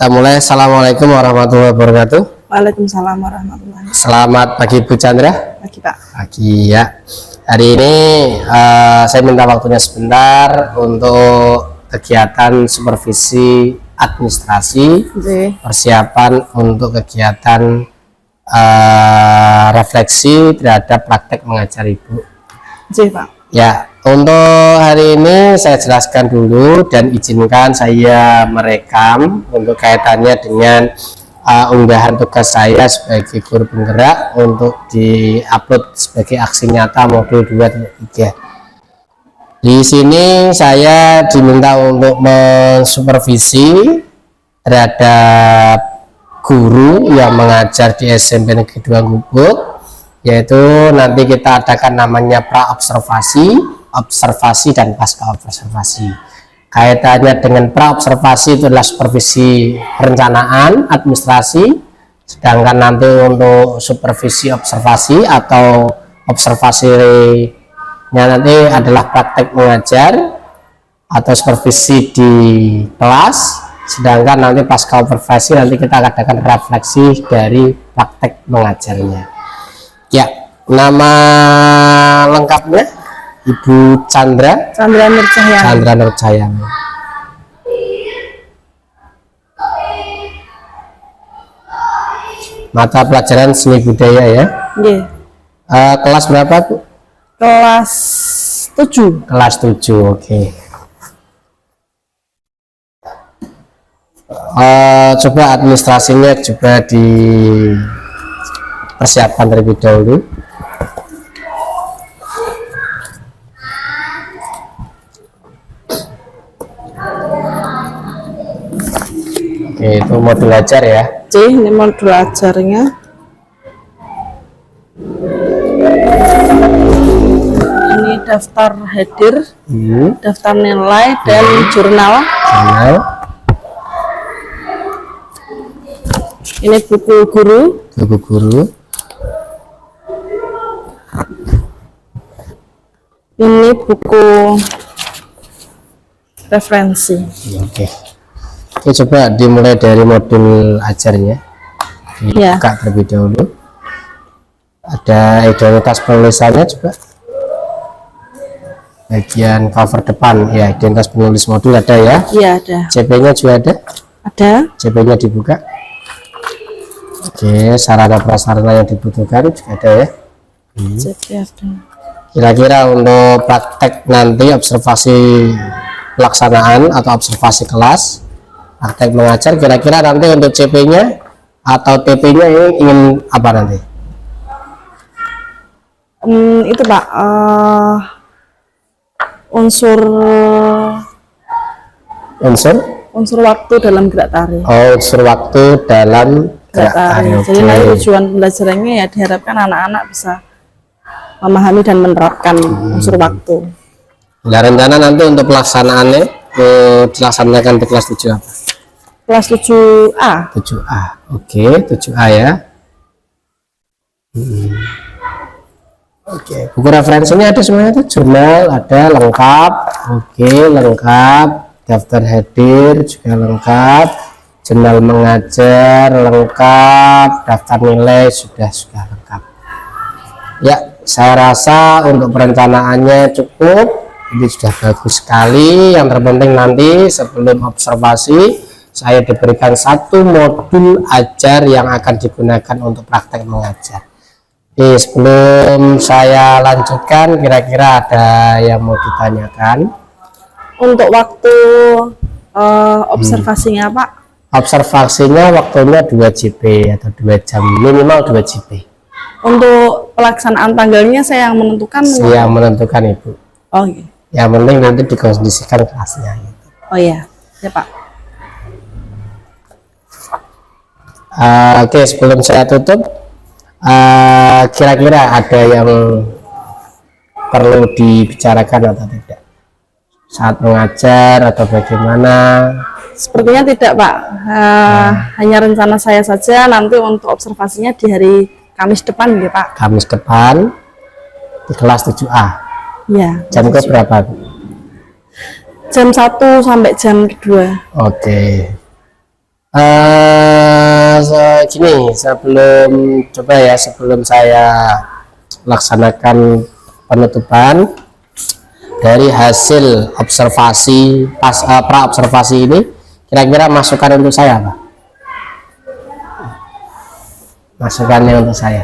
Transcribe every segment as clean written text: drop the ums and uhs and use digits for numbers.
Kita mulai. Assalamualaikum warahmatullahi wabarakatuh. Waalaikumsalam warahmatullahi wabarakatuh. Selamat pagi Bu Chandra. Pagi Pak. Pagi ya. Hari ini saya minta waktunya sebentar untuk kegiatan supervisi administrasi, persiapan untuk kegiatan refleksi terhadap praktek mengajar Ibu. Pak. Ya, untuk hari ini saya jelaskan dulu dan izinkan saya merekam untuk kaitannya dengan unggahan tugas saya sebagai guru penggerak untuk diupload sebagai aksi nyata modul 2.3. Di sini saya diminta untuk mensupervisi terhadap guru yang mengajar di SMP Negeri 2 Gubuk, yaitu nanti kita adakan namanya pra-observasi, observasi, dan pasca observasi. Kaitannya dengan pra-observasi itu adalah supervisi perencanaan administrasi, sedangkan nanti untuk supervisi observasi atau observasinya nanti adalah praktek mengajar atau supervisi di kelas, sedangkan nanti pasca observasi nanti kita adakan refleksi dari praktek mengajarnya. Ya, nama lengkapnya Ibu Chandra Nur Cahyani. Chandra Nur Cahyani. Mata pelajaran seni budaya ya. Kelas berapa Bu? Kelas 7. Kelas 7, oke. Coba administrasinya juga dipersiapkan terlebih dahulu. Oke, itu modul ajar ya. Ini modul ajarnya. Ini daftar hadir, daftar nilai, dan jurnal. Ini buku guru. Buku guru. Ini buku referensi. Oke. Oke, coba dimulai dari modul ajarnya. Dibuka terlebih dahulu. Ada identitas penulisannya juga. Bagian cover depan ya, identitas penulis modul ada ya. Iya, ada. CP-nya juga ada. Ada. CP-nya dibuka. Oke, sarana prasarana yang dibutuhkan juga ada ya. CP ada. Kira-kira untuk praktek nanti observasi pelaksanaan atau observasi kelas, praktek mengajar, kira-kira nanti untuk CP-nya atau TP-nya ini ingin apa nanti? Itu Pak, unsur waktu dalam gerak tari. Oh, unsur waktu dalam gerak tari. Jadi nanti tujuan pembelajarannya ya diharapkan anak-anak bisa memahami dan menerapkan unsur waktu. Nah, rencana nanti untuk pelaksanaannya dilaksanakan di kelas 7 apa? Kelas 7A. 7A. Oke, 7A ya. Oke, buku referensinya ada semuanya tuh, jurnal ada lengkap. Oke, lengkap. Daftar hadir juga lengkap. Jurnal mengajar lengkap. Daftar nilai sudah lengkap. Ya, saya rasa untuk perencanaannya cukup. Ini sudah bagus sekali. Yang terpenting nanti sebelum observasi saya diberikan satu modul ajar yang akan digunakan untuk praktek mengajar. Oke, sebelum saya lanjutkan, kira-kira ada yang mau ditanyakan? Untuk waktu observasinya Pak? Observasinya waktunya 2 JP atau 2 jam, minimal 2 JP. Untuk pelaksanaan tanggalnya saya yang menentukan? Saya yang menentukan Ibu. Oh iya. Yang penting nanti dikondisikan kelasnya gitu. Oh iya, ya Pak. Oke, sebelum saya tutup, kira-kira ada yang perlu dibicarakan atau tidak saat mengajar atau bagaimana? Sepertinya tidak Pak, hanya rencana saya saja nanti untuk observasinya di hari Kamis depan ya Pak. Kamis depan di kelas 7A. Ya. Jam ke berapa? Jam 1 sampai jam 2. Oke. Gini, sebelum saya laksanakan penutupan dari hasil observasi pra observasi ini, kira-kira masukan untuk saya apa? Masukannya untuk saya?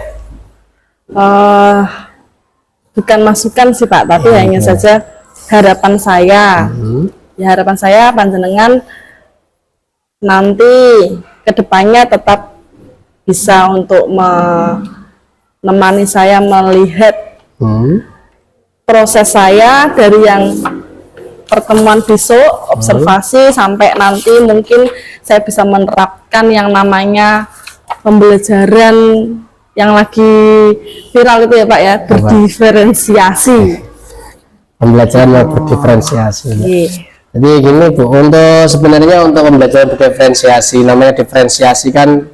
Bukan masukan sih Pak, tapi hanya saja harapan saya. Ya, harapan saya panjenengan nanti kedepannya tetap bisa untuk menemani saya melihat proses saya dari yang pertemuan besok observasi sampai nanti mungkin saya bisa menerapkan yang namanya pembelajaran yang lagi viral itu ya Pak ya, berdiferensiasi. Pembelajaran yang berdiferensiasi. Jadi gini Bu, sebenarnya untuk pembelajaran berdiferensiasi, namanya diferensiasi kan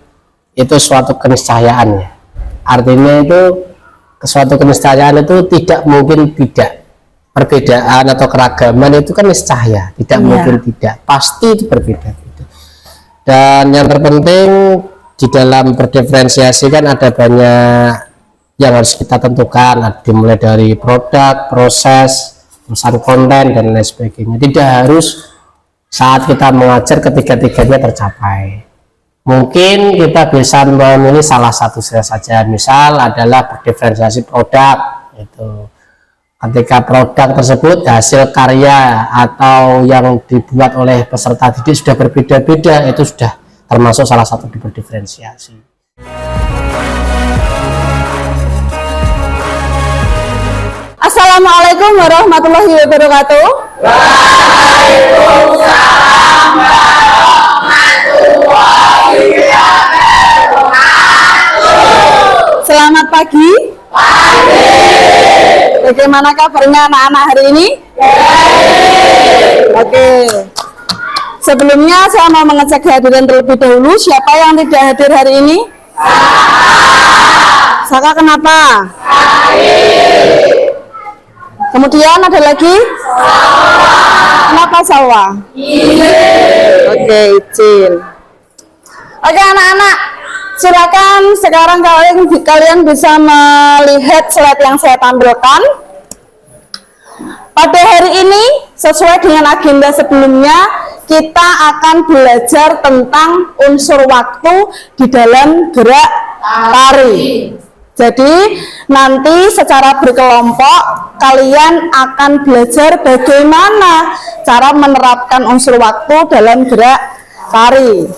itu suatu keniscayaan ya. Artinya itu suatu keniscayaan itu tidak mungkin tidak. Perbedaan atau keragaman itu kan niscaya, tidak mungkin tidak, pasti itu berbeda-beda. Dan yang terpenting di dalam berdiferensiasi kan ada banyak yang harus kita tentukan, dimulai dari produk, proses, pesan konten dan lain sebagainya. Tidak harus saat kita mengajar ketiga-tiganya tercapai. Mungkin kita bisa memilih salah satu saja, misal adalah berdiferensiasi produk. Itu ketika produk tersebut hasil karya atau yang dibuat oleh peserta didik sudah berbeda-beda, itu sudah termasuk salah satu berdiferensiasi. Assalamualaikum warahmatullahi wabarakatuh. Waalaikumsalam warahmatullahi wabarakatuh. Selamat pagi. Pagi. Bagaimana kabarnya anak-anak hari ini? Oke. Sebelumnya saya mau mengecek kehadiran terlebih dahulu. Siapa yang tidak hadir hari ini? Saka kenapa? Kemudian ada lagi? Kenapa Salwa? Oke, izin. Oke anak-anak, silakan sekarang kalian bisa melihat slide yang saya tampilkan. Pada hari ini, sesuai dengan agenda sebelumnya, kita akan belajar tentang unsur waktu di dalam gerak tari. Jadi nanti secara berkelompok kalian akan belajar bagaimana cara menerapkan unsur waktu dalam gerak tari.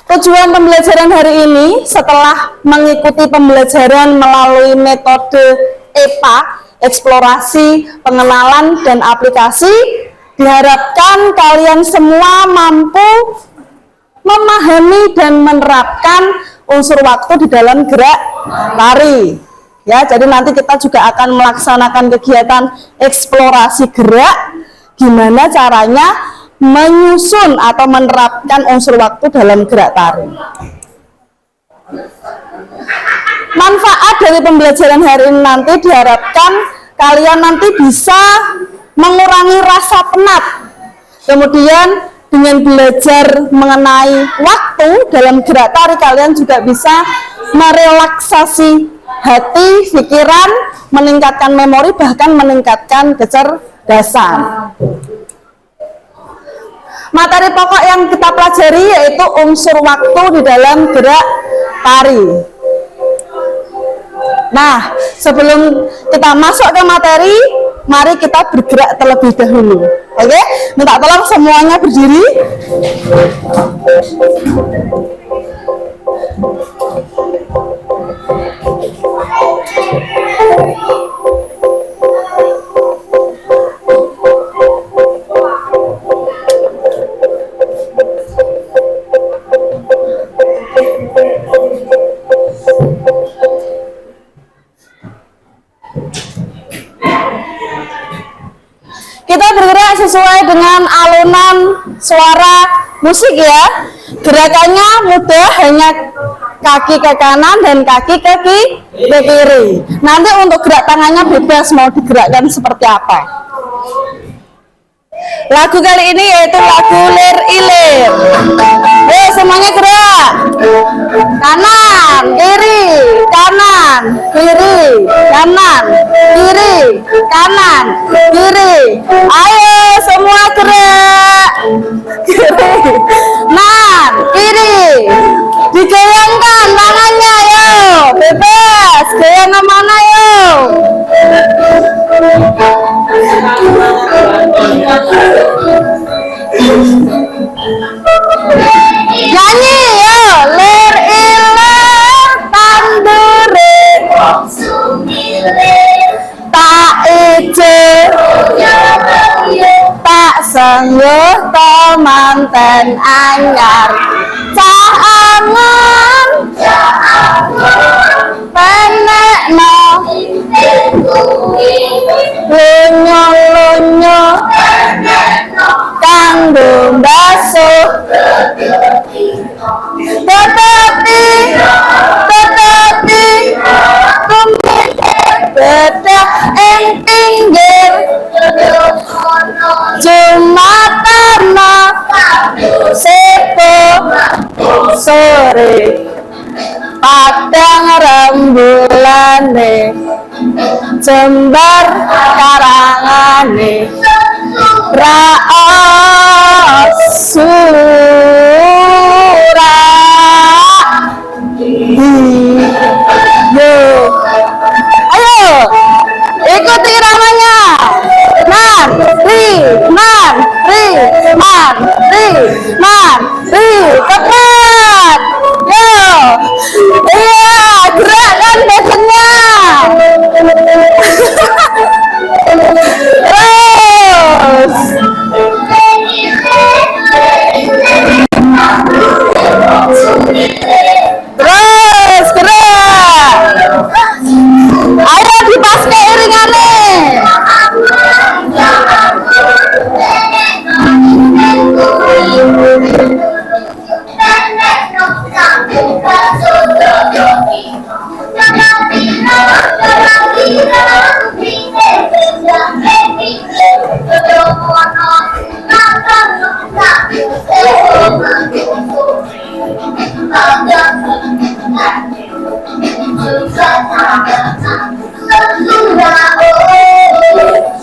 Tujuan pembelajaran hari ini setelah mengikuti pembelajaran melalui metode EPA, eksplorasi, pengenalan, dan aplikasi, diharapkan kalian semua mampu memahami dan menerapkan unsur waktu di dalam gerak tari. Ya, jadi nanti kita juga akan melaksanakan kegiatan eksplorasi gerak, gimana caranya menyusun atau menerapkan unsur waktu dalam gerak tari. Manfaat dari pembelajaran hari ini nanti diharapkan kalian nanti bisa mengurangi rasa penat. Kemudian dengan belajar mengenai waktu dalam gerak tari, kalian juga bisa merelaksasi hati, pikiran, meningkatkan memori, bahkan meningkatkan kecerdasan. Materi pokok yang kita pelajari yaitu unsur waktu di dalam gerak tari. Nah, sebelum kita masuk ke materi, mari kita bergerak terlebih dahulu. Oke? Minta tolong semuanya berdiri. Kita bergerak sesuai dengan alunan suara musik ya. Gerakannya mudah, hanya kaki ke kanan dan kaki ke kiri. Nanti untuk gerak tangannya bebas mau digerakkan seperti apa. Lagu kali ini yaitu lagu Lir Ilir. Semuanya gerak. Kanan, kiri, kanan, kiri, kanan, kiri, kanan, kiri. Ayo semua gerak. Kiri, kanan, kiri. Digoyangkan tangannya, ayo. Bebas, goyang kemana, yuk. Nyanyi yo, lir ilir tandure tak ijo tak sengguh temanten anyar cah angon penekno lunyo-lunyo kanggo mbasuh tetapi kumikir bedah ing pinggir cuma karena sepo sore padang rembulane jembar karangane raosura yo ayo ikuti iramanya man ri cepat yo iya gerakkan badannya terus gerak ayo dipaske iringane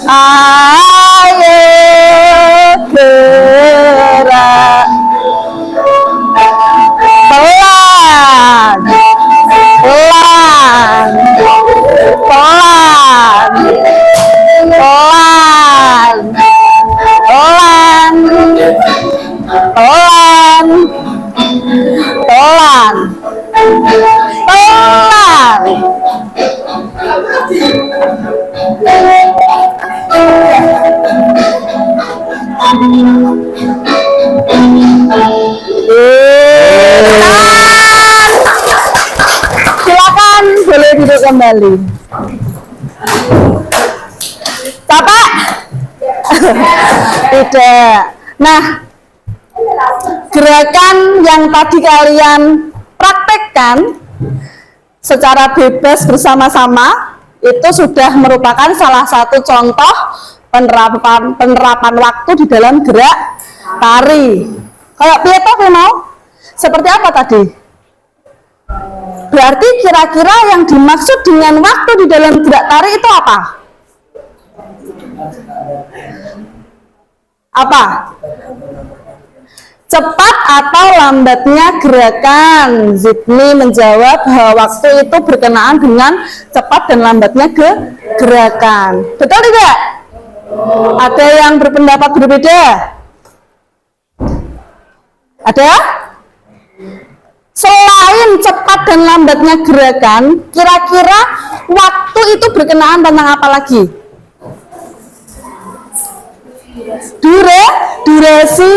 ayo gerak pelan pelan pelan pelan pelan pelan pelan pelan silakan boleh duduk kembali. Bapak tidak. Nah, gerakan yang tadi kalian praktekkan secara bebas bersama-sama itu sudah merupakan salah satu contoh penerapan waktu di dalam gerak tari. Kayak piye toh mau? Seperti apa tadi? Berarti kira-kira yang dimaksud dengan waktu di dalam gerak tari itu apa? Apa? Cepat atau lambatnya gerakan. Zidni menjawab bahwa waktu itu berkenaan dengan cepat dan lambatnya gerakan. Betul tidak? Ada yang berpendapat berbeda? Ada? Selain cepat dan lambatnya gerakan, kira-kira waktu itu berkenaan tentang apa lagi? Durasi.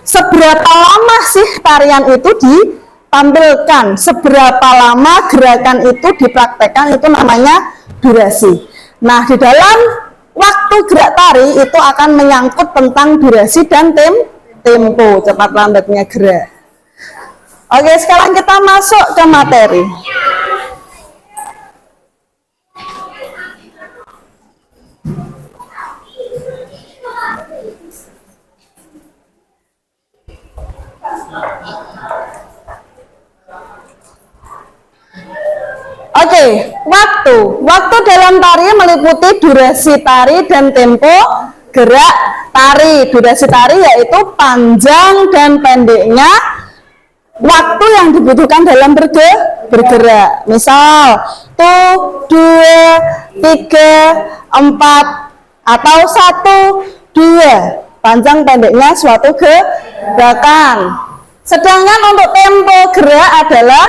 Seberapa lama sih tarian itu ditampilkan? Seberapa lama gerakan itu dipraktekkan, itu namanya durasi. Nah, di dalam waktu gerak tari itu akan menyangkut tentang durasi dan tempo, cepat lambatnya gerak. Oke, sekarang kita masuk ke materi. waktu. Waktu dalam tari meliputi durasi tari dan tempo gerak tari. Durasi tari yaitu panjang dan pendeknya waktu yang dibutuhkan dalam bergerak. Misal, 1, 2, 3, 4 atau 1, 2. Panjang pendeknya suatu gerakan. Sedangkan untuk tempo gerak adalah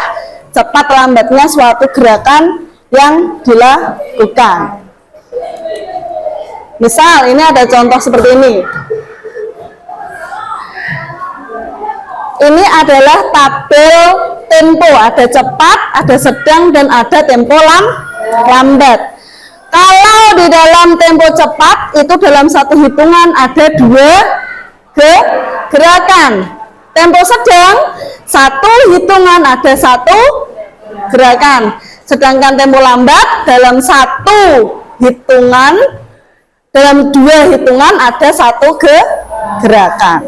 cepat lambatnya suatu gerakan yang dilakukan. Misal, ini ada contoh seperti ini. Ini adalah tabel tempo, ada cepat, ada sedang, dan ada tempo lambat. Kalau di dalam tempo cepat, itu dalam satu hitungan ada 2 gerakan. Tempo sedang, satu hitungan ada 1 gerakan. Sedangkan tempo lambat, dalam 1 hitungan, dalam 2 hitungan ada 1 gerakan.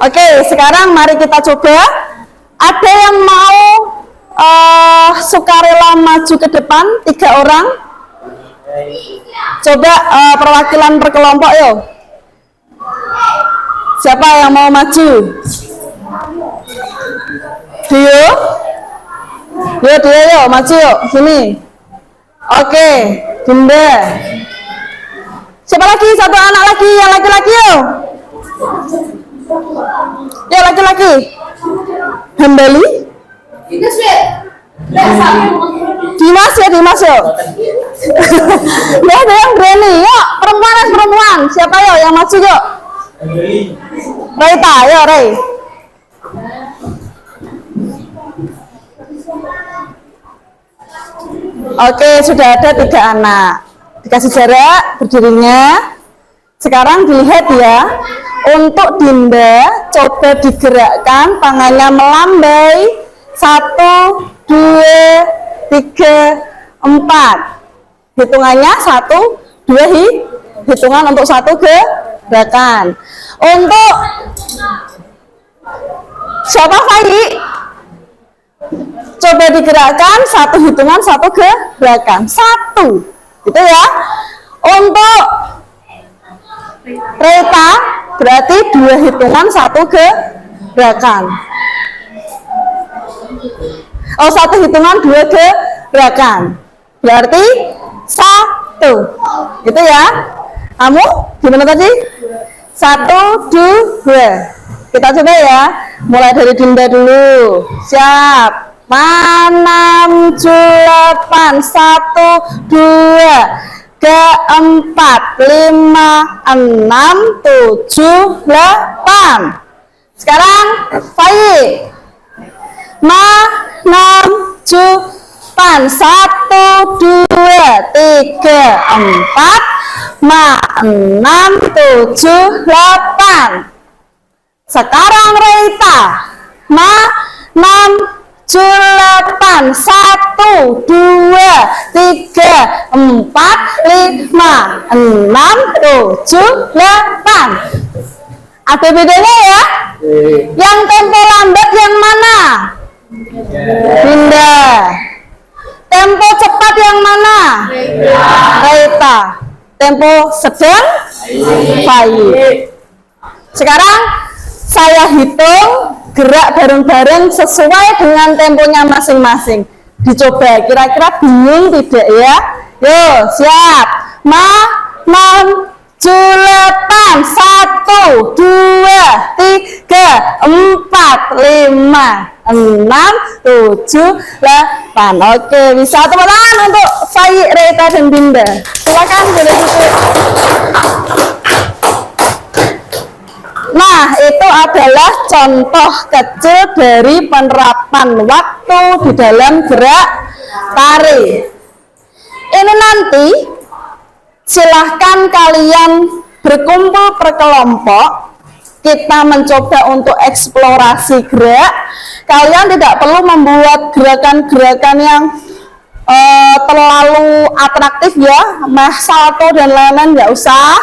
Oke, sekarang mari kita coba. Ada yang mau sukarela maju ke depan? 3 orang. Coba perwakilan per kelompok yuk. Siapa yang mau maju? Dio? Yuk, maju yuk, sini. Oke, Dinda. Siapa lagi? Satu anak lagi, yang laki-laki yuk. Ya, laki-laki. Hambali. Dimas yuk. Ya, ada yang berani. Yuk, perempuan. Siapa yuk yang maju yuk? Reita, yuk Rei. Oke, sudah ada 3 anak. Dikasih jarak berdirinya. Sekarang dilihat ya. Untuk Dinda, coba digerakkan tangannya melambai. 1, 2, 3, 4. Hitungannya 1, 2 hitungan untuk 1 gerakan. Untuk siapa Fai? Coba digerakkan 1 hitungan 1 gerakan. 1. Gitu ya. Untuk Reta berarti 2 hitungan 1 gerakan. Oh, 1 hitungan 2 gerakan. Berarti 1. Gitu ya. Kamu gimana tadi? 1, 2. Kita coba ya. Mulai dari Dinda dulu. Siap. 6, 8, 1, 2, 3, 4, 5, 6, 7, 8. Sekarang Fai. 6, 7, 1, 2, 3, 4, 6, 7, 8. Sekarang Reita. 6, 8, 1, 2, 3, 4, 5, 6, 7, 8. Ada bedanya ya? Yang tempo lambat yang mana? Dinda. Tempo cepat yang mana? Reita. Tempo sedang? Fai. Sekarang saya hitung gerak bareng-bareng sesuai dengan temponya masing-masing. Dicoba, kira-kira bingung tidak ya? Yuk, siap. 6, 7, 1, 2, 3, 4, 5, 6, 7, 8. Oke, bisa tepuk tangan untuk Fai, Reita, dan Dinda. Silakan boleh duduk. Nah, itu adalah contoh kecil dari penerapan waktu di dalam gerak tari. Ini nanti silahkan kalian berkumpul per kelompok. Kita mencoba untuk eksplorasi gerak. Kalian tidak perlu membuat gerakan-gerakan yang terlalu atraktif ya, salto dan lain-lain, nggak usah.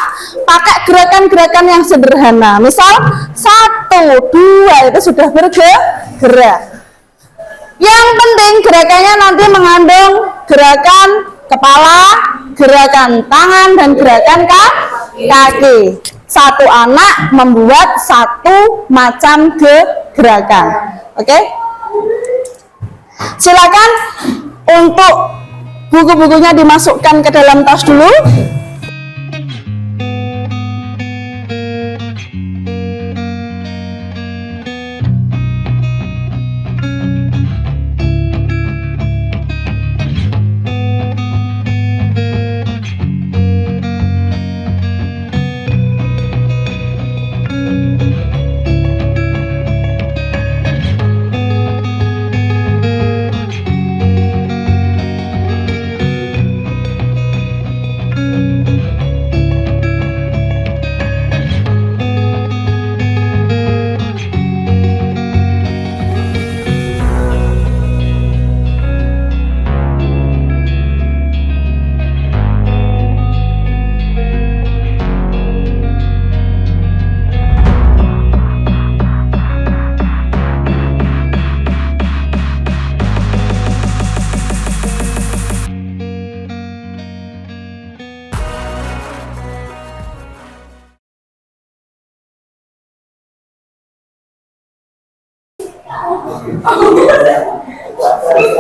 Pakai gerakan-gerakan yang sederhana. Misal 1, 2 itu sudah bergerak. Yang penting gerakannya nanti mengandung gerakan kepala, gerakan tangan, dan gerakan kaki. Satu anak membuat satu macam gerakan. Oke? Silakan untuk buku-bukunya dimasukkan ke dalam tas dulu.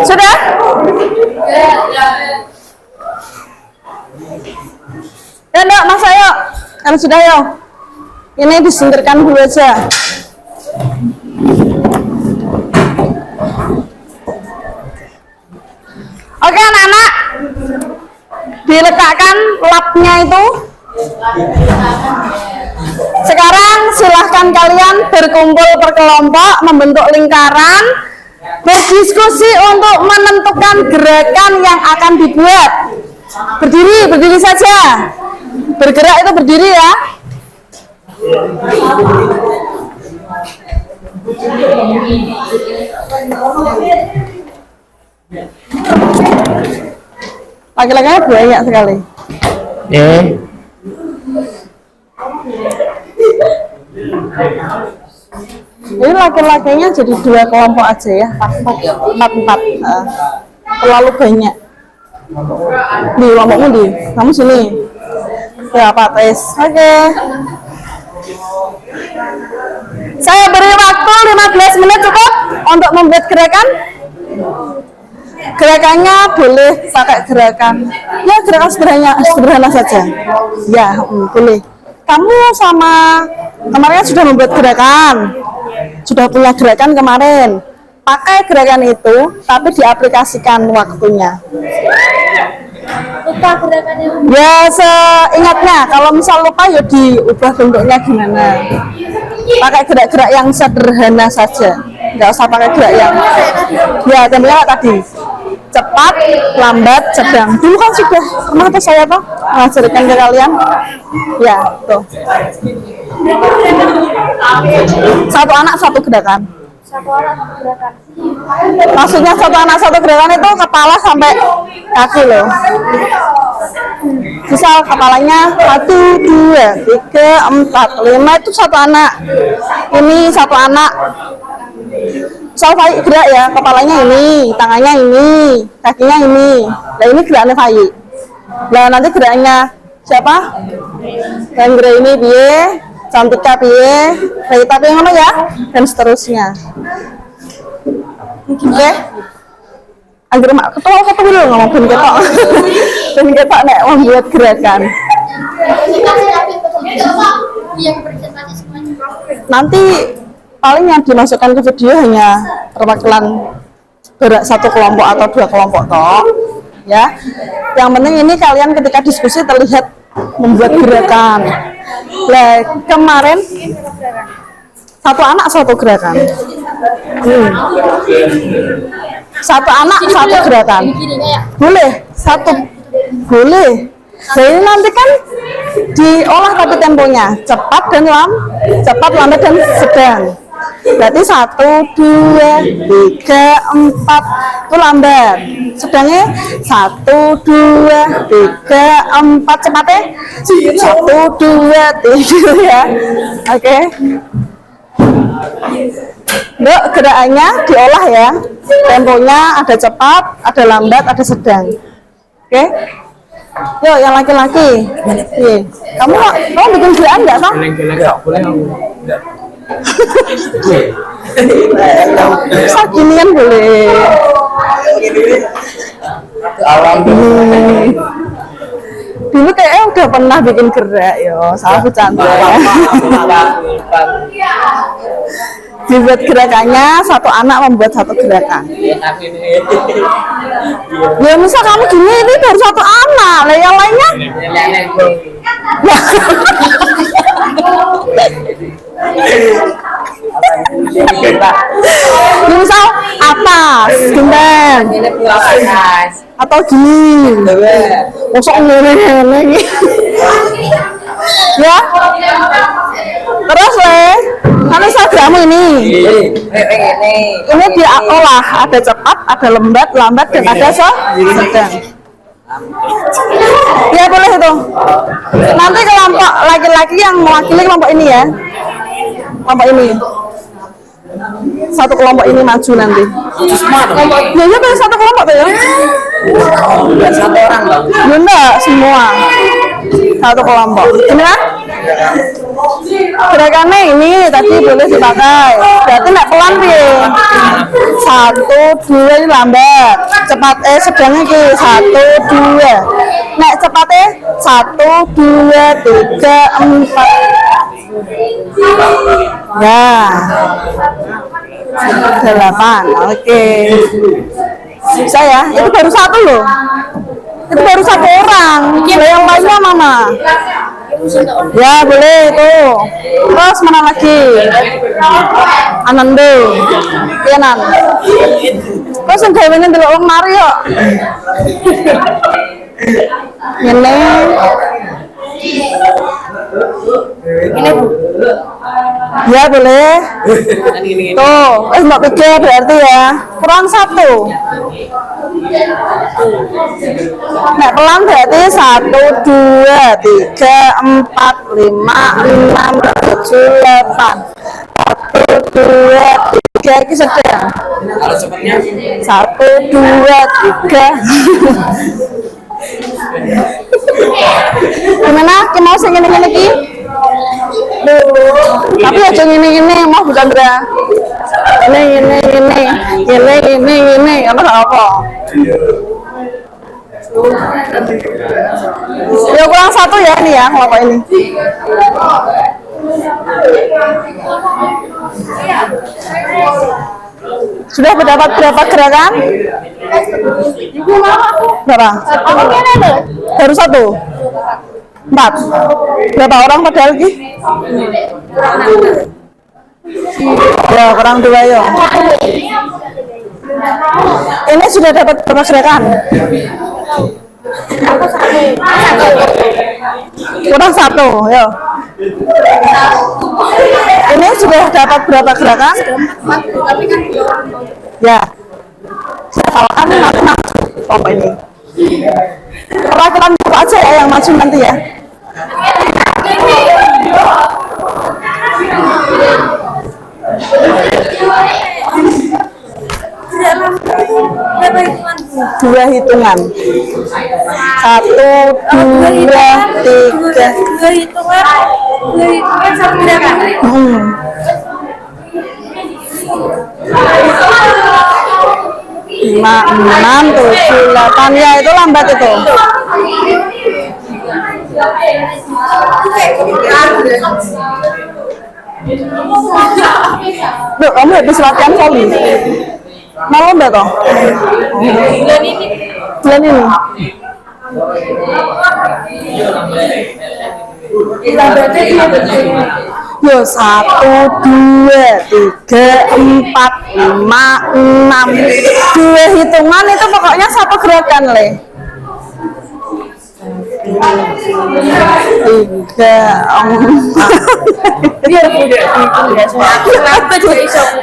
Sudah? Ya enggak, Mas ayo. Kalau sudah yuk. Ini disingkirkan dulu aja. Oke anak-anak, diletakkan lapnya itu. Sekarang silahkan kalian berkumpul per kelompok, membentuk lingkaran, berdiskusi untuk menentukan gerakan yang akan dibuat. Berdiri saja. Bergerak itu berdiri ya. Laki-lakinya banyak sekali. Ini laki-lakinya jadi 2 kelompok aja ya. 4. Terlalu banyak. Di kelompokmu di, kamu sini. Ya Pak Tes. Oke. Saya beri waktu 15 menit cukup untuk membuat gerakan. Gerakannya boleh pakai gerakan. Ya gerakan sederhana saja. Ya, boleh. Kamu sama kemarin sudah membuat gerakan. Sudah punya gerakan kemarin. Pakai gerakan itu, tapi diaplikasikan waktunya. Lupa gerakannya. Ya, seingatnya. Kalau misal lupa, ya diubah bentuknya gimana. Pakai gerak-gerak yang sederhana saja. Nggak usah pakai gerak yang... Ya, contohnya tadi. Cepat, lambat, sedang. Dulu kan sudah pernah tuh saya tuh mengajarkan ke kalian. Ya, tuh. Satu anak, satu gerakan. Satu orang satu gerakan. Maksudnya satu anak satu gerakan itu kepala sampai kaki loh. Misal kepalanya 1, 2, 3, 4, 5 itu satu anak. Ini satu anak. Misal Faik gerak ya, kepalanya ini, tangannya ini, kakinya ini. Nah ini geraknya Faik. Nah nanti geraknya siapa? Yang gerak ini piye? Cantika piye? Rita piye ngono ya? Dan seterusnya. Oke. Angger mak ketua apa dulu ngomong ben ketok. Ben ketok nek membuat gerakan. Nanti paling yang dimasukkan ke video hanya perwakilan satu kelompok atau 2 kelompok toh. Ya. Yang penting ini kalian ketika diskusi terlihat membuat gerakan. Lah kemarin satu anak satu gerakan. Satu anak satu gerakan. Boleh satu, boleh. Jadi nanti kan diolah tapi temponya cepat dan lambat dan sedang. Berarti 1, 2, 3, 4 itu lambat. Sedangnya 1, 2, 3, 4 cepatnya 1, 2, 3 ya. Oke. Yuk gerakannya diolah ya. Temponya ada cepat, ada lambat, ada sedang. Oke? Yuk, yang laki-laki. Kamu bikin gerakan nggak, Pak? Sakinian boleh. Dulu kayaknya udah pernah bikin gerak yo, salah bercanda. Dibuat gerakannya, satu anak membuat satu gerakan. Ya misal kamu gini, ini baru satu anak, lah yang lainnya. Misal atas, gendeng, atau gini, masuk ngene ya. Terus kan Instagrammu ini diolah, ada cepat, ada lambat, dan ada sedang. Ya boleh itu. Nanti kelompok laki-laki yang mewakili kelompok ini ya. Kelompok ini. Satu kelompok ini maju nanti. Ya ya satu kelompok tuh ya. Satu orang loh. Enggak, semua. Satu kelompok. Ini kan? Gerakannya ini tadi boleh dipakai. Berarti nek pelan piye? 1 2 ini lambat. Cepat sedangnya ki 1 2. Nek cepatnya 1 2 3 4. Ya. 8. Oke. Bisa ya? Itu baru satu loh. Itu baru satu orang. Yang lainnya mana? Ya boleh tuh. Terus mana lagi? Anando, Kenan. Terus yang gawenya dulu orang nari yuk. Ini. Ya boleh. Tuh, mbak pikir berarti ya. Kurang 1. Nek pelan berarti 1 2 3 4 5 6 7 8. 1 2 3 ini sedang. 1 2 3. Gimana? Kita mau sing ngene iki? Tapi aja ngene mau bukan Dra. Ini apa? Ya kurang 1 ya ini ya kelompok ini. Sudah mendapat berapa gerakan? Berapa? Baru 1. 4. Berapa orang padahal lagi? Ya kurang 2 ya. Ini sudah dapat berapa gerakan? Kurang 1 ya. Ini sudah dapat berapa gerakan? Ya. Saya salahkan maju ini. Perwakilan buku aja ya yang maju nanti ya. Dua hitungan. 1 2 3. 2 hitungan 1 gerakan. 5 6 7 8 ya itu lambat itu. Loh, kamu habis latihan volley? Mau lomba toh? Bulan ini. Yo 1 2 3 4 5 6. 2 hitungan itu pokoknya satu gerakan le. 3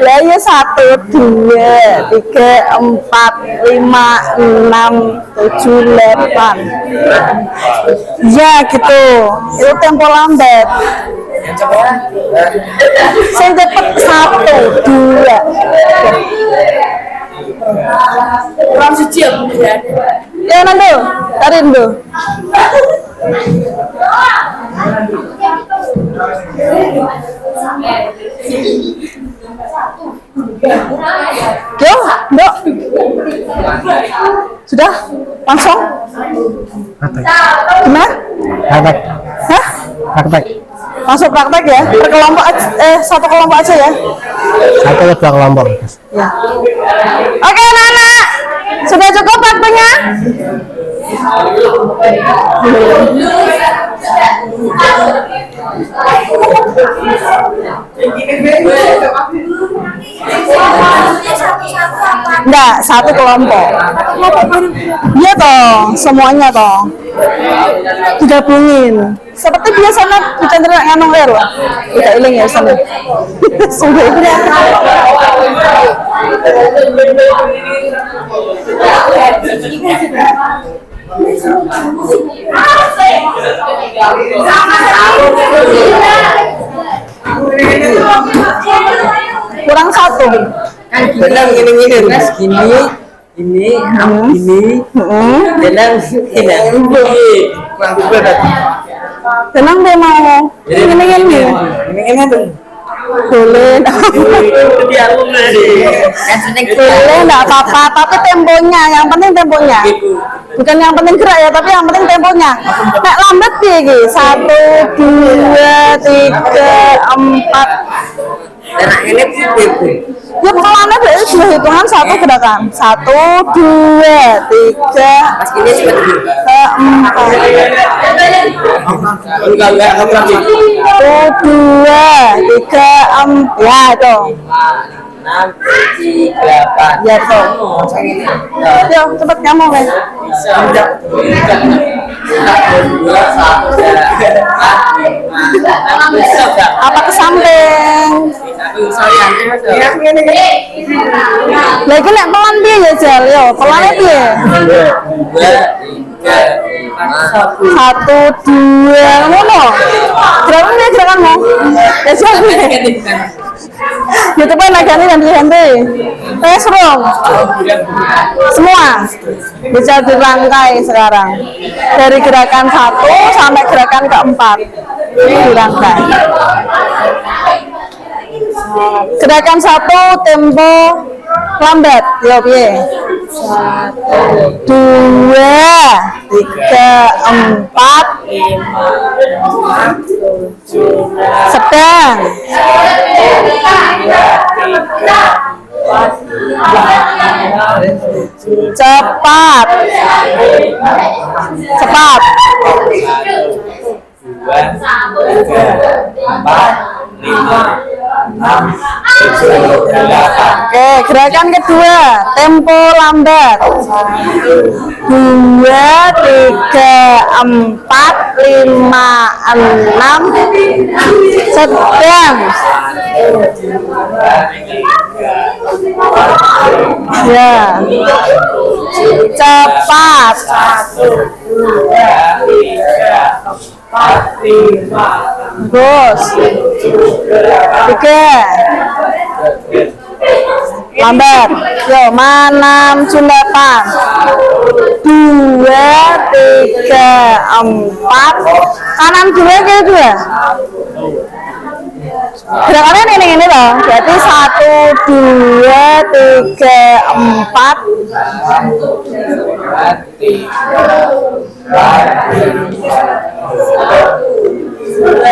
lah ya 1 2 3 4 5 6 7 8. Ya gitu. Itu tempo lambat. Saya dapat 1 2. Ya Nando, tarik dulu. Yo, Dok. Sudah? Langsung? Gimana? Praktek. Hah? Praktek. Langsung praktek ya? Per kelompok satu kelompok aja ya? Satu atau dua kelompok. Ya. Oke, anak-anak. Sudah cukup waktunya? Enggak, satu kelompok. Iya toh, semuanya toh. Digabungin. Seperti biasanya kita nganong air loh. Tidak iling ya sana. Sungguh. Kurang satu. Benang ini mas ini benang Tenang deh mau. ini tuh Boleh. Boleh enggak apa-apa, tapi temponya, yang penting temponya. Bukan yang penting gerak ya, tapi yang penting temponya. Nek lambat piye iki? 1 2 3 4. anak ini ibu Ya pelannya berarti sudah hitungan satu gerakan. 1 2 3 pas ini cepat dulu 4. enggak kamu lagi 1 2 3 4. Ya itu. 6 7 8 Ya itu. Yo cepet kamu kan. Apa ke samping? Lagi nek pelan piye ya Jal? Yo, pelane piye? 1 2 ngono. Gerakanmu. Ya Jal. YouTube lagane ganti-ganti. Dong. Semua bisa dirangkai sekarang. Dari gerakan 1 sampai gerakan keempat. Dirangkai. Gerakan 1 tempo lambat. Yo piye? 1 2 3 4 5 sedang cepat cepat 2 3 4 5 6 7 8. Oke, gerakan kedua tempo lambat 2 3 4 5 6 sedang ya cepat 1 2 3 4 5 terus 3 lambat yo 6 7 8 2 3 4 kanan dua ke dua gerakannya ini loh berarti 1 2 3 4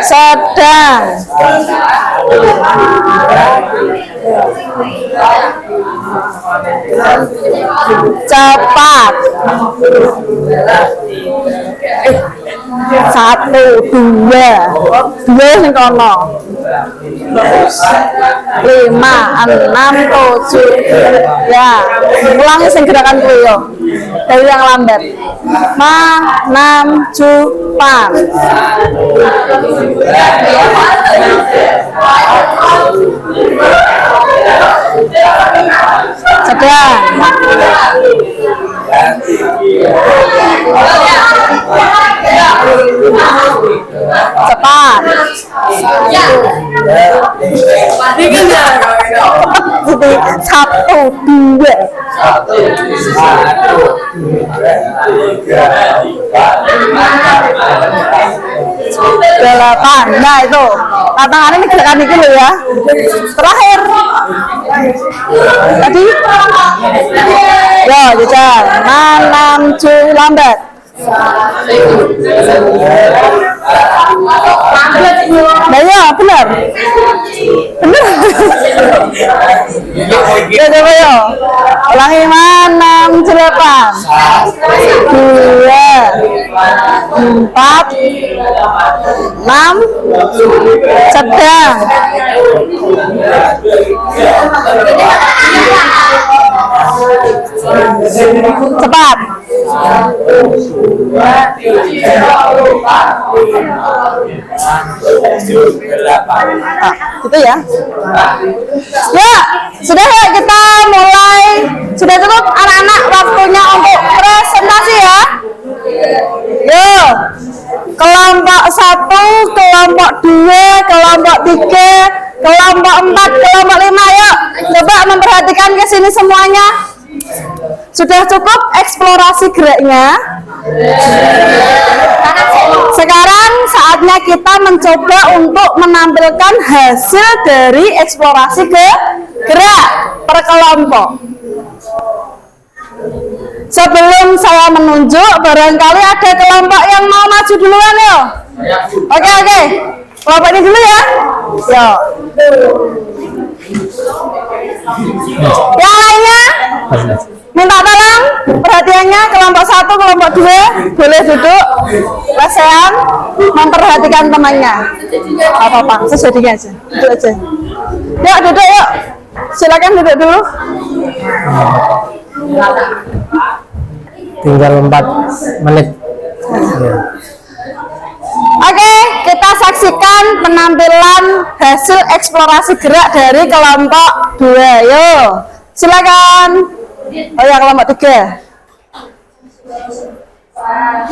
sedang cepat 1 2 2 sing kono 5 6 7 ya ulangi sing gerakan kuwi yo dari yang lambat 6 7 sedang cepat Siti. 1, 2. 8. Nah itu tantangannya ini gerakan ini loh ya. Terakhir tadi ya jajan 6, 7 lambat. Nah ya benar benar. Ya coba ya ulangi 6, 8 2 4 6 sedang. Cepat. 1, 2, 3, 4, 5, 6, 7, 8. Gitu ya. Ya, sudah ya kita mulai. Sudah cukup anak-anak waktunya untuk presentasi ya. Yuk. Kelompok 1, kelompok 2, kelompok 3, kelompok 4, kelompok 5. Yuk, coba memperhatikan ke sini semuanya. Sudah cukup eksplorasi geraknya. Sekarang saatnya kita mencoba untuk menampilkan hasil dari eksplorasi gerak per kelompok. Sebelum saya menunjuk, barangkali ada kelompok yang mau maju duluan ya. Oke. Kelompok ini dulu ya. Yo. Yang lainnya minta tolong perhatiannya. Kelompok 1, kelompok 2 boleh duduk lesehan memperhatikan temannya. Apa-apa, sesedinya aja. Duduk aja. Yuk duduk yuk. Silakan duduk dulu. Tinggal 4 menit. Oke, kita saksikan penampilan hasil eksplorasi gerak dari kelompok 2. Yuk, silakan. Oh ya, kelompok 3. 1,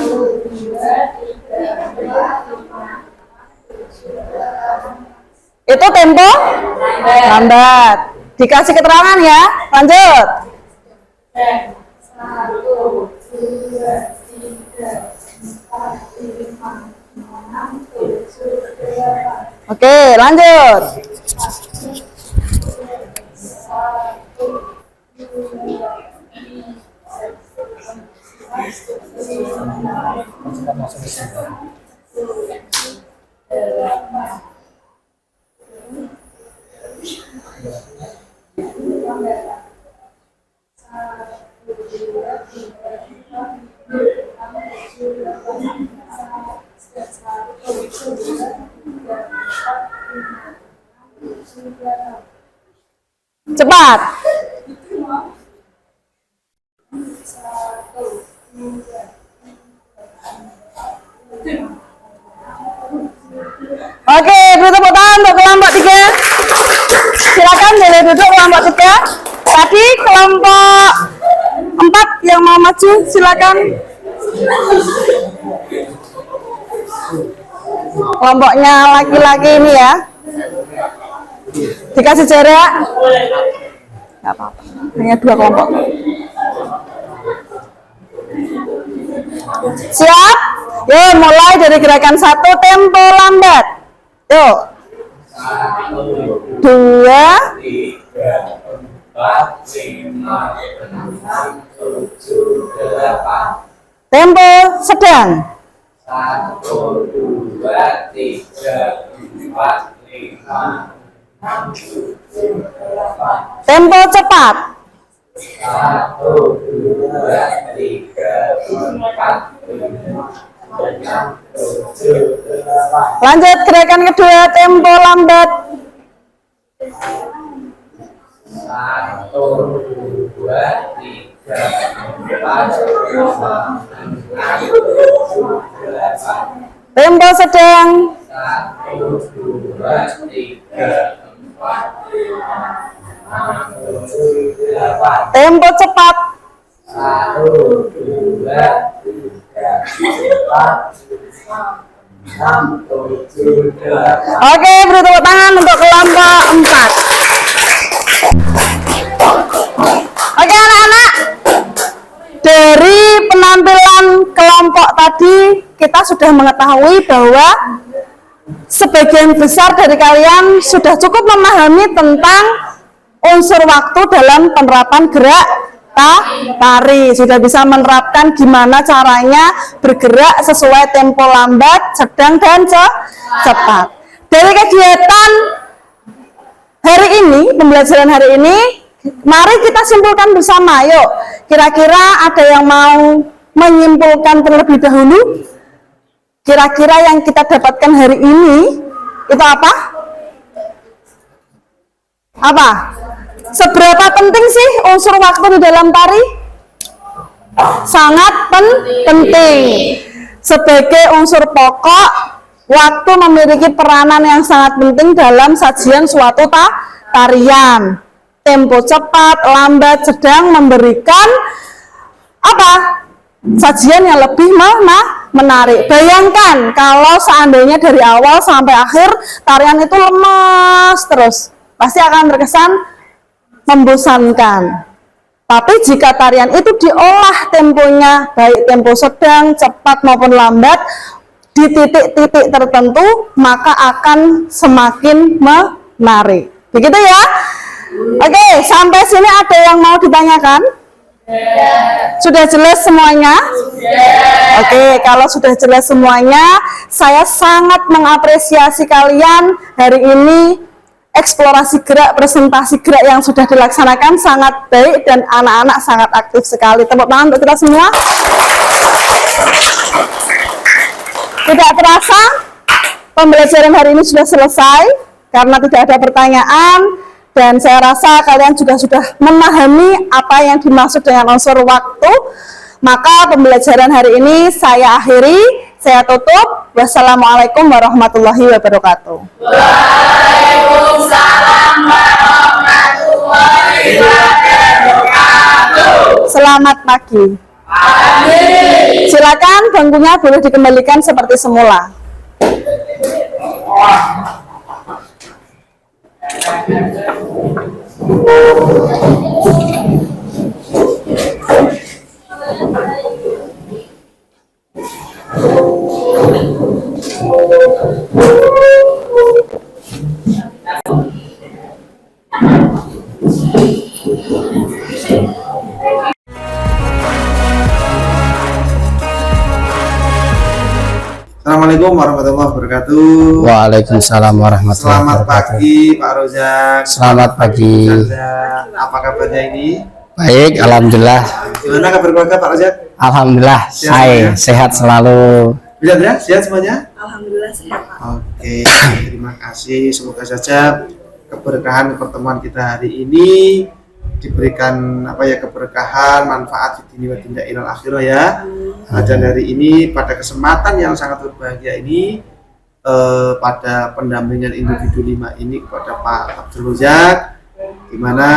2, 3, 4, 5. Itu tempo lambat. Dikasih keterangan ya. Lanjut. 1, 2, 3, 4, 5, 6, 7, 8. Oke, lanjut. 1, 2, 3, 4, 5, 6, 7, 8. Cepat. Oke, beri tepuk tangan untuk kelompok 3. Silakan boleh duduk kelompok 3. Tadi kelompok 4 yang mau maju, silakan. Kelompoknya laki-laki ini ya. Dikasih jarak. Nggak apa-apa. Hanya 2 kelompok. Siap? Yuk, mulai dari gerakan 1 tempo lambat. Yuk. 2, 3, 4, 5, 6, 7, 8. Tempo sedang. 1, 2, 3, 4, 5, 6, 7, 8. Tempo cepat. 1, 2, 3, 4, 5, 6, 7, 8. Lanjut gerakan kedua, tempo lambat. 1, 2, 3, 4, 5, 6, 7, 8. Tempo sedang. 1, 2, 3, 4, 5, 6, 7, 8. Tempo cepat. 1, 2, 3, 4, 5, 6, 7, 8. Oke, beri tepuk tangan untuk kelompok 4. kita sudah mengetahui bahwa sebagian besar dari kalian sudah cukup memahami tentang unsur waktu dalam penerapan gerak tari. Sudah bisa menerapkan gimana caranya bergerak sesuai tempo lambat, sedang, dan cepat. Dari kegiatan hari ini, pembelajaran hari ini, mari kita simpulkan bersama. Yuk, kira-kira ada yang mau menyimpulkan terlebih dahulu? Kira-kira yang kita dapatkan hari ini itu apa? Apa? Seberapa penting sih unsur waktu di dalam tari? Sangat penting. Sebagai unsur pokok, waktu memiliki peranan yang sangat penting dalam sajian suatu tarian. Tempo cepat, lambat, sedang memberikan apa? Sajian yang lebih menarik. Bayangkan kalau seandainya dari awal sampai akhir tarian itu lemas terus, pasti akan terkesan membosankan. Tapi jika tarian itu diolah temponya, baik tempo sedang, cepat maupun lambat, di titik-titik tertentu, maka akan semakin menarik. Begitu ya? Oke, sampai sini ada yang mau ditanyakan? Sudah jelas semuanya? Oke, kalau sudah jelas semuanya, saya sangat mengapresiasi kalian hari ini. Eksplorasi gerak, presentasi gerak yang sudah dilaksanakan sangat baik dan anak-anak sangat aktif sekali. Tepuk tangan untuk kita semua. Tidak terasa pembelajaran hari ini sudah selesai karena tidak ada pertanyaan, dan saya rasa kalian juga sudah memahami apa yang dimaksud dengan unsur waktu. Maka pembelajaran hari ini saya akhiri, saya tutup. Wassalamualaikum warahmatullahi wabarakatuh. Waalaikumsalam warahmatullahi wabarakatuh. Selamat pagi. Silakan bangkunya boleh dikembalikan seperti semula. Assalamualaikum warahmatullahi wabarakatuh. Waalaikumsalam warahmatullahi Selamat wabarakatuh. pagi Pak Rozak. Selamat pagi. Ustazah. Apa kabarnya ini? Baik, alhamdulillah. Gimana kabar keluarga Pak Rozak? Alhamdulillah, Sehat, saya ya? sehat selalu. Bisa ya? Sehat semuanya? Alhamdulillah sehat, Pak. Oke, terima kasih. Semoga saja keberkahan pertemuan kita hari ini diberikan keberkahan, manfaat di dunia dan ilal akhirah ya. Dan hari ini pada kesempatan yang sangat berbahagia ini pada pendampingan individu 5 ini kepada Pak Abdul Rozak, di mana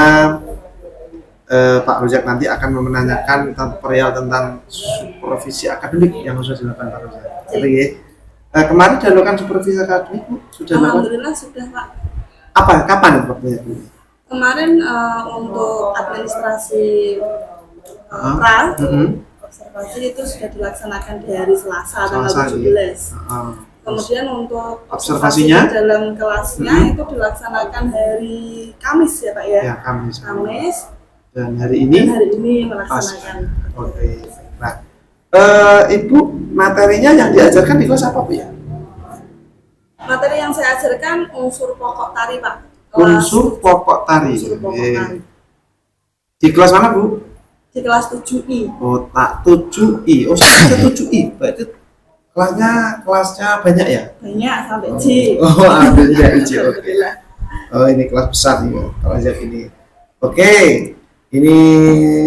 Pak Rozak nanti akan menanyakan perihal tentang supervisi akademik yang harus dilakukan Pak Rozak. Jadi kemarin dilakukan supervisi akademik Bu? Sudah dilakukan? Alhamdulillah sudah, Pak. Kapan waktunya Bu? Kemarin untuk administrasi pra observasi itu sudah dilaksanakan di hari Selasa tanggal 17. Kemudian untuk observasinya dalam kelasnya itu dilaksanakan hari Kamis ya Pak ya? Ya, Kamis. Dan Dan hari ini melaksanakan. Oke. Nah, Ibu materinya yang diajarkan di kelas apa Bu ya? Materi yang saya ajarkan unsur pokok tari Pak. Unsur pokok tari. Unsur pokok tari. Di kelas mana Bu? Di kelas 7I. Oh, 7I. Oh, saya 7I. Berarti kelasnya banyak ya? Banyak sampai J. Oh, ambilnya J. Oke. Oh, ini kelas besar nih kelas ini. Oke. Ini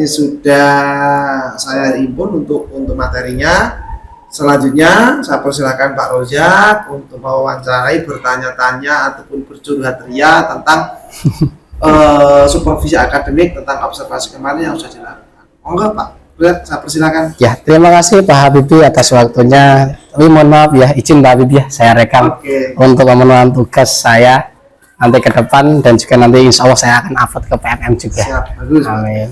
sudah saya himpun untuk materinya. Selanjutnya saya persilakan Pak Rozak untuk mewawancarai, bertanya-tanya ataupun bercurhat ria tentang supervisi akademik, tentang observasi kemarin yang sudah dilakukan. Enggak Pak Rozak, saya persilakan. Ya, terima kasih Pak Habibie atas waktunya. Tapi mohon maaf ya, izin Pak Habibie ya, saya rekam untuk memenuhi tugas saya nanti ke depan, dan juga nanti insya Allah saya akan upload ke PMM juga. Siap, bagus. Amin.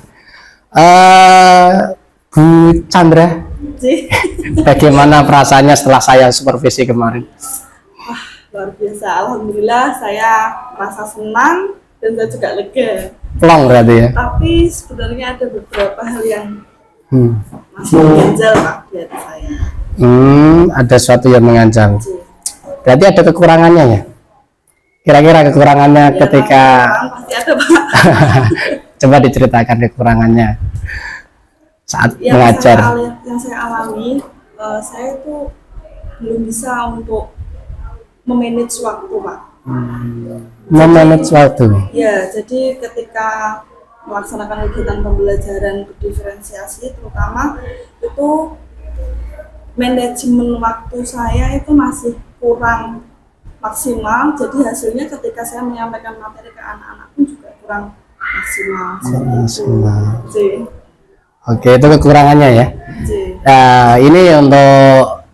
Bu Chandra, Ji. Bagaimana perasaannya setelah saya supervisi kemarin? Luar biasa, alhamdulillah saya merasa senang dan saya juga lega. Plong berarti ya? Tapi sebenarnya ada beberapa hal yang Hmm. masih ganjal Pak di hati saya. Ada sesuatu yang mengancam. Ji. Berarti ada kekurangannya ya? Kira-kira kekurangannya Ya, ketika orang pasti ada Pak. coba diceritakan kekurangannya saat Yang mengajar. yang saya alami, saya itu belum bisa untuk memanage waktu Pak. Memanage waktu. Ya, jadi ketika melaksanakan kegiatan pembelajaran berdiferensiasi, terutama itu manajemen waktu saya itu masih kurang maksimal. Jadi hasilnya ketika saya menyampaikan materi ke anak-anak pun juga kurang maksimal. Seperti itu. Jadi, Oke, itu kekurangannya ya. jadi, Nah, ini untuk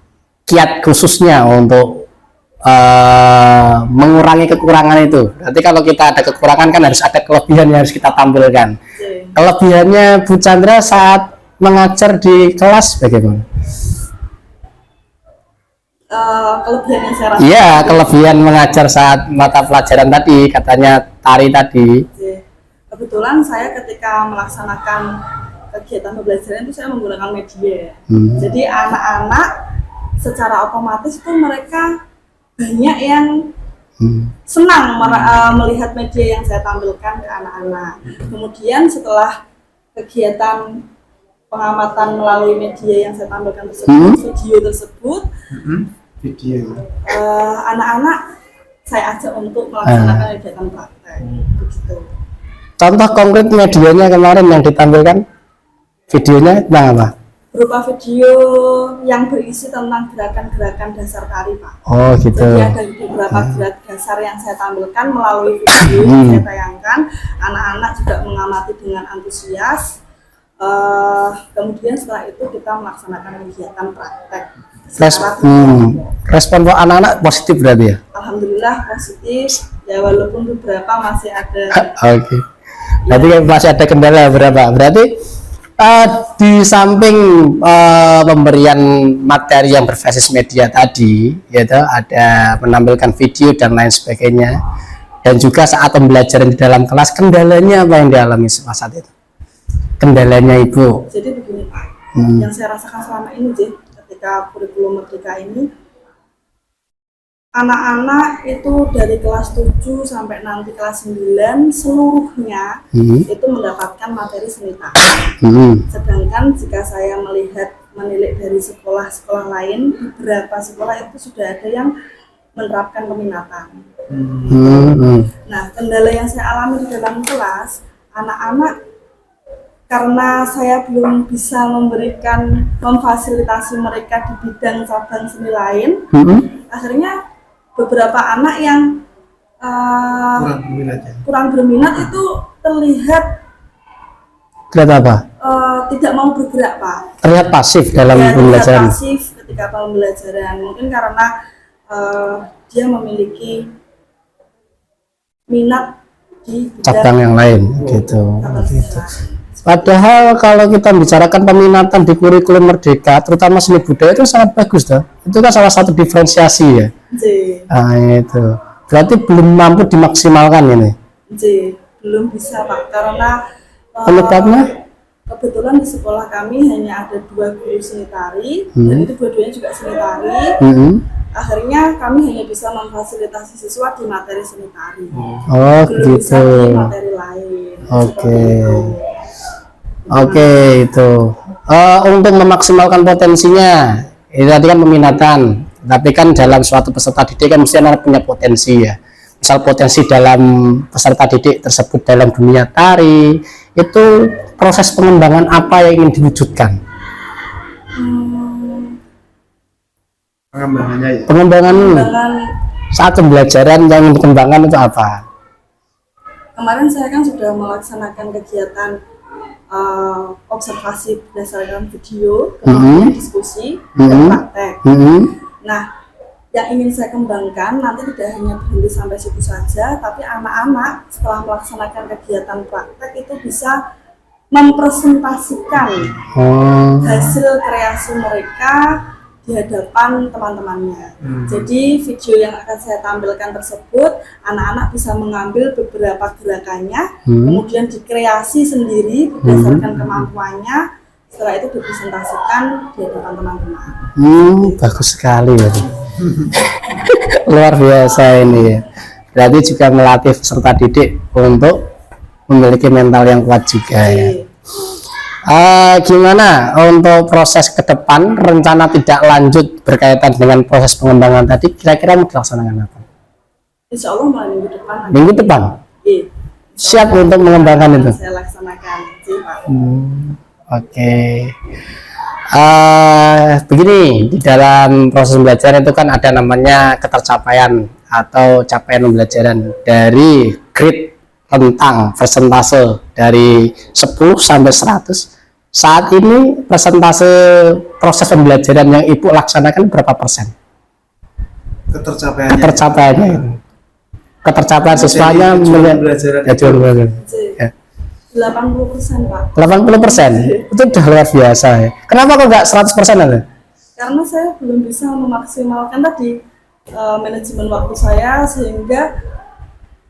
kiat khususnya untuk mengurangi kekurangan itu. Berarti kalau kita ada kekurangan kan harus ada kelebihan yang harus kita tampilkan. jadi. Kelebihannya Bu Chandra saat mengajar di kelas bagaimana? Kelebihan yang saya rasakan. Iya, kelebihan mengajar saat mata pelajaran tadi, katanya tari tadi. Jadi, kebetulan saya ketika melaksanakan kegiatan pembelajaran itu saya menggunakan media. Jadi anak-anak secara otomatis itu mereka banyak yang senang melihat media yang saya tampilkan ke anak-anak. Kemudian setelah kegiatan pengamatan melalui media yang saya tampilkan tersebut, video tersebut, Video. anak-anak saya ajak untuk melaksanakan kegiatan praktek. Begitu. Contoh konkret medianya kemarin yang ditampilkan, videonya tentang apa? Berupa video yang berisi tentang gerakan-gerakan dasar tari Pak. Oh gitu. Jadi ada beberapa gerak dasar yang saya tampilkan melalui video yang saya tayangkan. Anak-anak juga mengamati dengan antusias. Kemudian setelah itu kita melaksanakan kegiatan praktek. Respon anak-anak positif berarti ya? Alhamdulillah positif. Ya walaupun beberapa masih ada. Oke. Berarti masih ada kendala berapa? Berarti di samping pemberian materi yang berbasis media tadi, yaitu ada menampilkan video dan lain sebagainya, dan juga saat pembelajaran di dalam kelas, kendalanya apa yang dialami saat itu? Kendalanya Ibu? Jadi begini Pak, yang saya rasakan selama ini ketika kurikulum Merdeka ini, anak-anak itu dari kelas 7 sampai nanti kelas 9 seluruhnya itu mendapatkan materi seni tari. Sedangkan jika saya menilik dari sekolah-sekolah lain, beberapa sekolah itu sudah ada yang menerapkan peminatan. Nah, kendala yang saya alami di dalam kelas, anak-anak karena saya belum bisa memfasilitasi mereka di bidang cabang seni lain, akhirnya beberapa anak yang kurang berminat itu terlihat apa? tidak mau bergerak Pak. Terlihat pasif dalam Ya, pembelajaran. pasif ketika pembelajaran, mungkin karena dia memiliki minat di Cabang yang lain gitu. cabang seni lain. Padahal kalau kita bicarakan peminatan di kurikulum Merdeka, terutama seni budaya itu sangat bagus toh. Itu kan salah satu diferensiasi ya. Nah, itu. Berarti belum mampu dimaksimalkan ini. Belum bisa Pak, karena Penyebabnya? kebetulan di sekolah kami hanya ada 2 guru seni tari, dan itu dua-duanya juga seni tari. Akhirnya kami hanya bisa memfasilitasi siswa di materi seni tari. Oh Belum bisa gitu. di materi lain. Oke. Seperti itu. Oke itu. Untuk memaksimalkan potensinya, itu tadi kan peminatan. Tapi kan dalam suatu peserta didik kan mesti anak punya potensi ya. Misal potensi dalam peserta didik tersebut dalam dunia tari, itu proses pengembangan apa yang ingin diwujudkan? Pengembangannya ya. Pengembangan Dengan saat pembelajaran yang ingin dikembangkan itu apa? kemarin saya kan sudah melaksanakan kegiatan observasi berdasarkan video, kemudian diskusi dan praktek. Nah, yang ingin saya kembangkan nanti tidak hanya berhenti sampai situ saja, tapi anak-anak setelah melaksanakan kegiatan praktek itu bisa mempresentasikan Oh. hasil kreasi mereka di hadapan teman-temannya. Jadi video yang akan saya tampilkan tersebut, anak-anak bisa mengambil beberapa gerakannya, kemudian dikreasi sendiri berdasarkan kemampuannya. Setelah itu dipresentasikan di hadapan teman-teman. Bagus sekali ya. Luar biasa ini ya. Berarti juga melatih peserta didik untuk memiliki mental yang kuat juga ya. Gimana untuk proses ke depan, rencana tidak lanjut berkaitan dengan proses pengembangan tadi, kira-kira mau dilaksanakan apa? Insya Allah mulai minggu depan. Minggu depan? Iya. Siap untuk mengembangkan itu? Saya laksanakan. Pak. Oke. Begini, di dalam proses belajar itu kan ada namanya ketercapaian atau capaian pembelajaran dari grade tentang persentase dari 10 sampai 100. Saat ini persentase proses pembelajaran yang Ibu laksanakan berapa persen? Ketercapaiannya. Ketercapaiannya. Ketercapaian siswanya pembelajaran. Ya. 80% Pak. 80%? Itu udah luar biasa ya. Kenapa kok nggak 100% ada? Karena saya belum bisa memaksimalkan tadi manajemen waktu saya, sehingga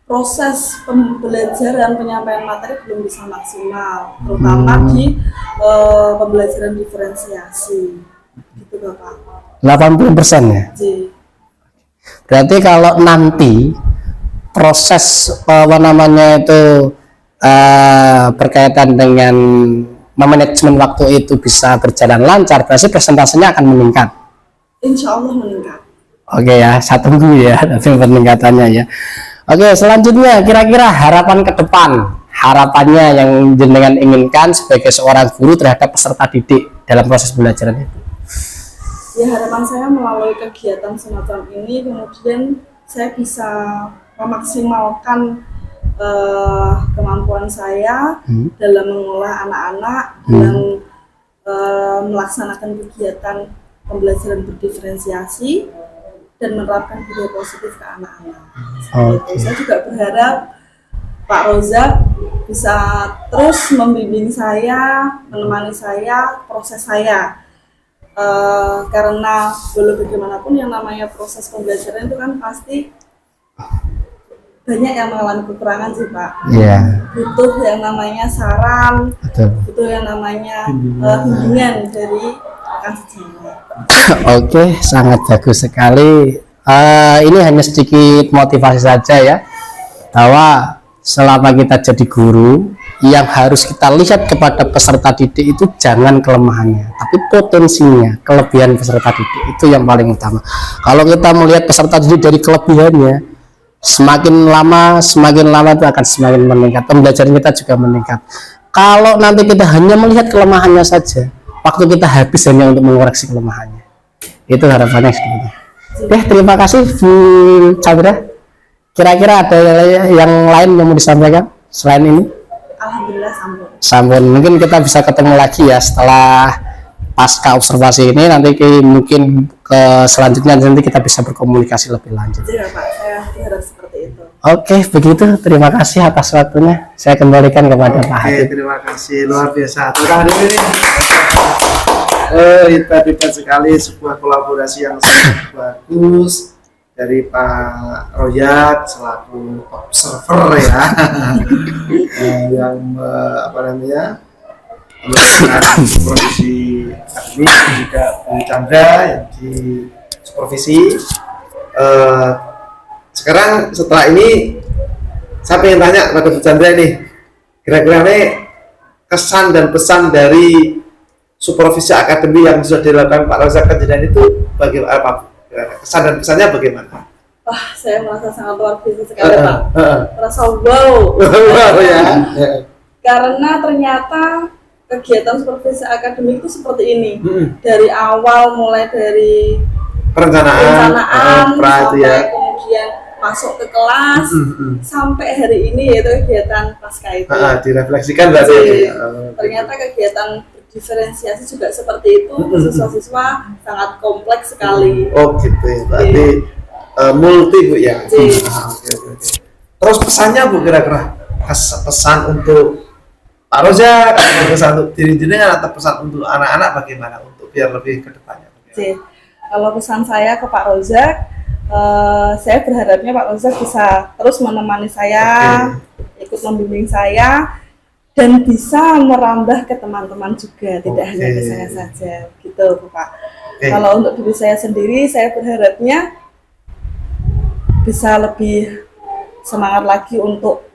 proses pembelajaran penyampaian materi belum bisa maksimal, terutama di pembelajaran diferensiasi. Gitu Bapak. 80% ya? Jadi, Berarti kalau nanti proses apa namanya itu berkaitan dengan manajemen waktu itu bisa berjalan lancar, berarti presentasenya akan meningkat. insya Allah meningkat. Oke ya, saya tunggu ya nanti peningkatannya ya. Oke, selanjutnya kira-kira harapan ke depan, harapannya yang jenengan inginkan sebagai seorang guru terhadap peserta didik dalam proses pembelajaran itu. Ya, harapan saya melalui kegiatan semacam ini kemudian saya bisa memaksimalkan kemampuan saya dalam mengolah anak-anak, dalam melaksanakan kegiatan pembelajaran berdiferensiasi dan menerapkan budaya positif ke anak-anak. Saya juga berharap Pak Rozak bisa terus membimbing saya, menemani saya, proses saya. Karena walau bagaimanapun yang namanya proses pembelajaran itu kan pasti banyak yang mengalami kekurangan sih Pak. Iya. Butuh yang namanya saran, Betul. butuh yang namanya bimbingan dari rekan sejawat. Oke, sangat bagus sekali. Ini hanya sedikit motivasi saja ya, bahwa selama kita jadi guru, yang harus kita lihat kepada peserta didik itu jangan kelemahannya, tapi potensinya, kelebihan peserta didik itu yang paling utama. Kalau kita melihat peserta didik dari kelebihannya, semakin lama itu akan semakin meningkat, pembelajaran kita juga meningkat. Kalau nanti kita hanya melihat kelemahannya saja, waktu kita habis hanya untuk mengoreksi kelemahannya. Itu harapannya seperti itu. Terima kasih Bu Chandra. Kira-kira ada yang lain yang mau disampaikan selain ini? Alhamdulillah Sampun. Mungkin kita bisa ketemu lagi ya setelah pasca observasi ini, nanti mungkin ke selanjutnya nanti kita bisa berkomunikasi lebih lanjut. Iya Pak, saya berharap seperti itu. Oke, begitu. Terima kasih atas waktunya. Saya kembalikan kepada Pak Hatip. Terima kasih, luar biasa. Itu tadi sekali sebuah kolaborasi yang sangat bagus dari Pak Royat selaku observer ya, yang apa namanya melakukan supervisi akademik, juga Bu Chandra yang di supervisi. Sekarang setelah ini saya pengen tanya pada Bu Chandra nih, kira-kira nih kesan dan pesan dari supervisi akademi yang sudah dilakukan Pak Rozak Kejadian itu bagaimana Pak? Kesan dan pesannya bagaimana? Wah, saya merasa sangat luar biasa sekali Pak. Merasa wow. Wow ya. Karena ternyata kegiatan supervisi akademik itu seperti ini. Dari awal, mulai dari perencanaan sampai kemudian masuk ke kelas sampai hari ini, yaitu kegiatan pasca itu. Direfleksikan berarti. Ternyata kegiatan diferensiasi juga seperti itu. Siswa-siswa sangat kompleks sekali. Oh gitu ya, berarti multi Bu ya. Oke. Terus pesannya Bu, kira-kira pesan untuk Pak Roja, ada pesan untuk diri jenengan atau pesan untuk anak-anak bagaimana untuk biar lebih ke depannya? Oke. Kalau pesan saya ke Pak Rozak, saya berharapnya Pak Rozak bisa terus menemani saya, ikut membimbing saya, dan bisa merambah ke teman-teman juga, tidak hanya ke saya saja, gitu Pak. Kalau untuk diri saya sendiri, saya berharapnya bisa lebih semangat lagi untuk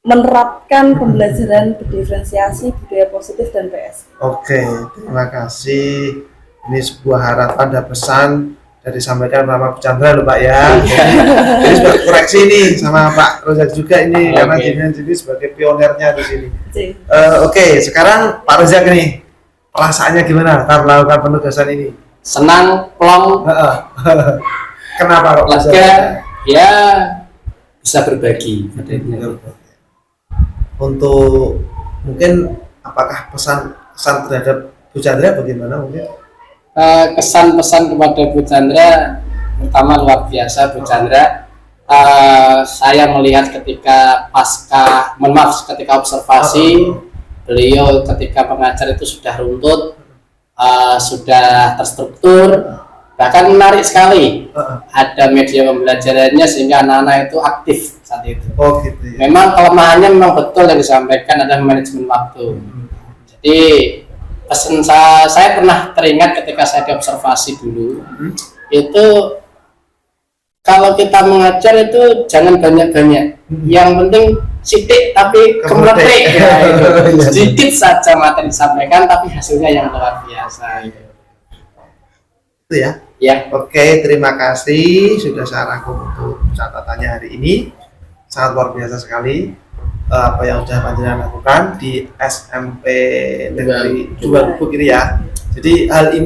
menerapkan pembelajaran berdiferensiasi, budaya positif, dan PS. Oke, terima kasih. Ini sebuah harapan dan pesan dari sampaikan Bapak Chandra loh Pak ya. Jadi sebagai koreksi nih sama Pak Rozak juga ini karena jenengan jadi sebagai pionernya di sini. Oke, sekarang Pak Rozak nih perasaannya gimana saat melakukan penugasan ini? Senang, plong, Kenapa Pak Rozak? lega, ya bisa berbagi. Untuk mungkin apakah pesan terhadap Bu Chandra bagaimana mungkin? Kesan pesan kepada Bu Chandra pertama luar biasa Bu Chandra. Saya melihat ketika ketika observasi beliau ketika mengajar itu sudah runtut, sudah terstruktur, bahkan menarik sekali. Ada media pembelajarannya sehingga anak-anak itu aktif saat itu. Oh gitu ya. Memang kelemahannya memang betul yang disampaikan adalah manajemen waktu. Jadi pesan saya pernah teringat ketika saya diobservasi dulu, itu kalau kita mengajar itu jangan banyak-banyak, yang penting sidik tapi kemeretik ya, itu. Sedikit saja materi disampaikan tapi hasilnya yang luar biasa gitu. Itu ya. Ya. Oke, terima kasih sudah saya rangkum untuk catatannya hari ini. Sangat luar biasa sekali apa yang sudah panjenengan lakukan di SMP Negeri 2 Gubuk ini ya. Jadi hal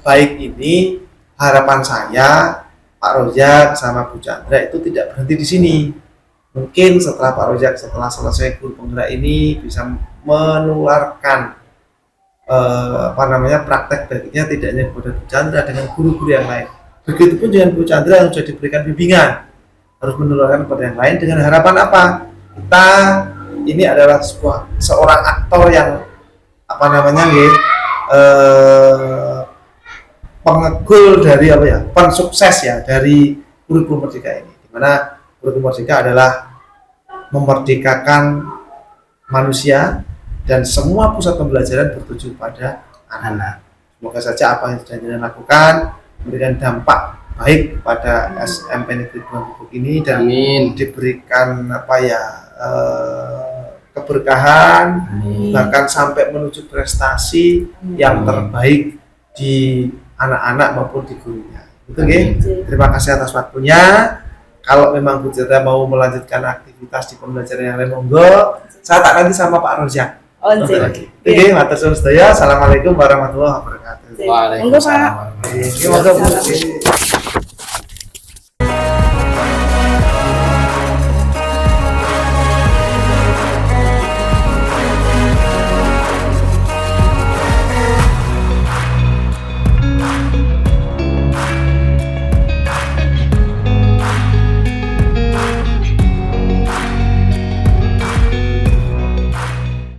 baik ini harapan saya Pak Rozak sama Bu Chandra itu tidak berhenti di sini. Mungkin setelah Pak Rozak setelah selesai guru penggerak ini bisa menularkan praktek baiknya tidak hanya kepada Bu Chandra dengan guru-guru yang lain. Begitupun dengan Bu Chandra yang sudah diberikan bimbingan harus menularkan kepada yang lain dengan harapan apa? Kita ini adalah seorang aktor yang pengegul dari pensukses ya dari kurikulum Merdeka ini. Di mana kurikulum Merdeka adalah memerdekakan manusia dan semua pusat pembelajaran bertuju pada anak-anak. Semoga saja apa yang sudah dilakukan memberikan dampak baik kepada SMP Negeri 2 Gubuk ini dan diberikan keberkahan, bahkan sampai menuju prestasi yang terbaik di anak-anak maupun di gurunya. Itu terima kasih atas waktunya. Kalau memang Bu Chandra mau melanjutkan aktivitas di pembelajaran yang lain, monggo. Saya tak nanti sama Pak Rozak. Oke, matur suwun sedaya. Assalamualaikum warahmatullahi wabarakatuh. Waalaikumsalam. Terima kasih.